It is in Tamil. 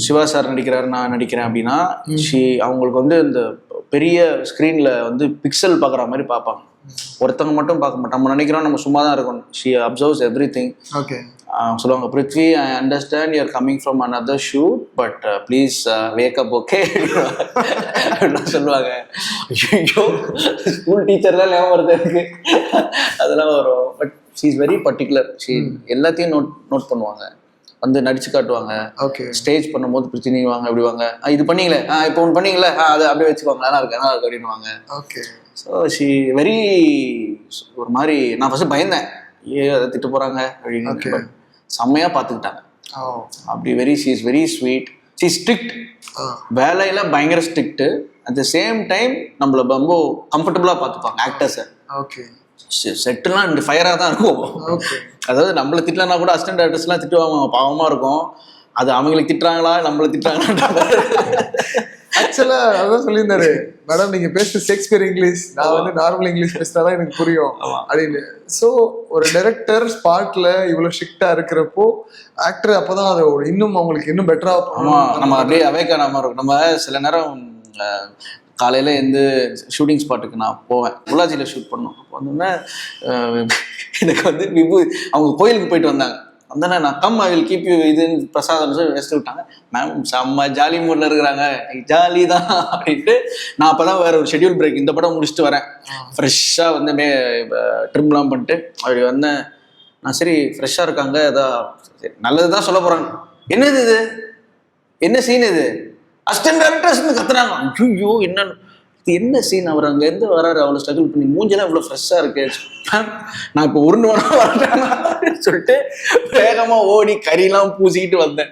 சிவா சார் நடிக்கிறாரு, நான் நடிக்கிறேன் அப்படின்னா அவங்களுக்கு வந்து இந்த பெரிய ஸ்க்ரீன்ல வந்து பிக்சல் பார்க்குற மாதிரி பார்ப்பாங்க. ஒருத்தவங்க மட்டும் பார்க்க மாட்டோம். நம்ம நினைக்கிறோம் நம்ம சும்மா தான் இருக்கணும். She observes everything. சொல்லுவாங்க, Prithvi, I understand you're coming from another shoot, but please wake up, okay அப்படிலாம் சொல்லுவாங்க. ஐயோ, ஸ்கூல் டீச்சர்லாம் ஞாபகம் வருது எனக்கு, அதெல்லாம் வரும். But she is very particular. She எல்லாத்தையும் நோட் பண்ணுவாங்க, வந்து நடிச்சு காட்டுவாங்க. ஸ்டேஜ் பண்ணும்போது பிரச்சனை வாங்க அப்படிவாங்க, இது பண்ணீங்களே, இப்போ ஒன்று பண்ணீங்களே, அதை அப்படியே வச்சுக்கோங்க, நல்லா இருக்கு அப்படின்னுவாங்க. ஸோ ஷீ வெரி ஒரு மாதிரி, நான் ஃபர்ஸ்ட் பயந்தேன், அதை திட்டு போறாங்க அப்படின்னு. செம்மையா பார்த்துக்கிட்டாங்க. அப்படி she is very sweet. She strict, வேலையில பயங்கர strict. At the same time நம்மள ரொம்ப கம்ஃபர்டபுளா பார்த்துப்பாங்க ஆக்டர்ஸை. செட்டுலாம் ரெண்டு ஃபயராக தான் இருக்கும். அதாவது நம்மளை திட்டலன்னா கூட அசிஸ்டன்ட் டைரக்டர்ஸ்லாம் திட்டுவாங்க, பாவமா இருக்கும். அது அவங்களுக்கு திட்டுறாங்களா நம்மளை திட்டுறாங்களா. ஆக்சுவலா அதான் சொல்லியிருந்தாரு, மேடம் நீங்க பேசுற ஷேக்ஸ்பியர் இங்கிலீஷ், நான் வந்து நார்மல் இங்கிலீஷ் பேசினாதான் எனக்கு புரியும் அப்படின்னு. ஸோ ஒரு டைரக்டர் ஸ்பாட்ல இவ்வளவு ஸ்ட்ரிக்டா இருக்கிறப்போ ஆக்டர் அப்பதான் அதை இன்னும் அவங்களுக்கு இன்னும் பெட்டரா நம்ம அப்படியே அவேக்கான மாதிரி இருக்கும். நம்ம சில நேரம் காலையில் இருந்து ஷூட்டிங் ஸ்பாட்டுக்கு நான் போவேன், பொள்ளாச்சியில் ஷூட் பண்ணோம். அப்போ வந்தோடனே எனக்கு வந்து அவங்க கோயிலுக்கு போயிட்டு வந்தாங்க. வந்தோடனே நான் come I will keep you இதுன்னு பிரசாதம் வச்சு விட்டாங்க. மேம் செம்ம ஜாலி மூடில் இருக்கிறாங்க, ஜாலி தான் அப்படின்ட்டு. நான் அப்போ தான் வேற ஒரு ஷெட்யூல் பிரேக், இந்த படம் முடிச்சுட்டு வரேன். ஃப்ரெஷ்ஷாக வந்து ட்ரிம்லாம் பண்ணிட்டு அப்படி வந்தேன். நான் சரி ஃப்ரெஷ்ஷாக இருக்காங்க, ஏதாவது நல்லது தான் சொல்ல போகிறாங்க. என்னது இது, என்ன சீன் இது, அசிஸ்டன்ட் டைரக்டர்ஸ் கத்துறாங்க. ஐயோ என்னன்னு, இது என்ன சீன், அவர் அங்க இருந்து வராரு, அவ்வளவு ஸ்ட்ரகிள் பண்ணி, மூஞ்செல்லாம் இவ்வளவு ஃப்ரெஷ்ஷா இருக்கு. நான் இப்போ உருண்டு வரேன் சொல்லிட்டு வேகமா ஓடி கறியெல்லாம் பூசிக்கிட்டு வந்தேன்.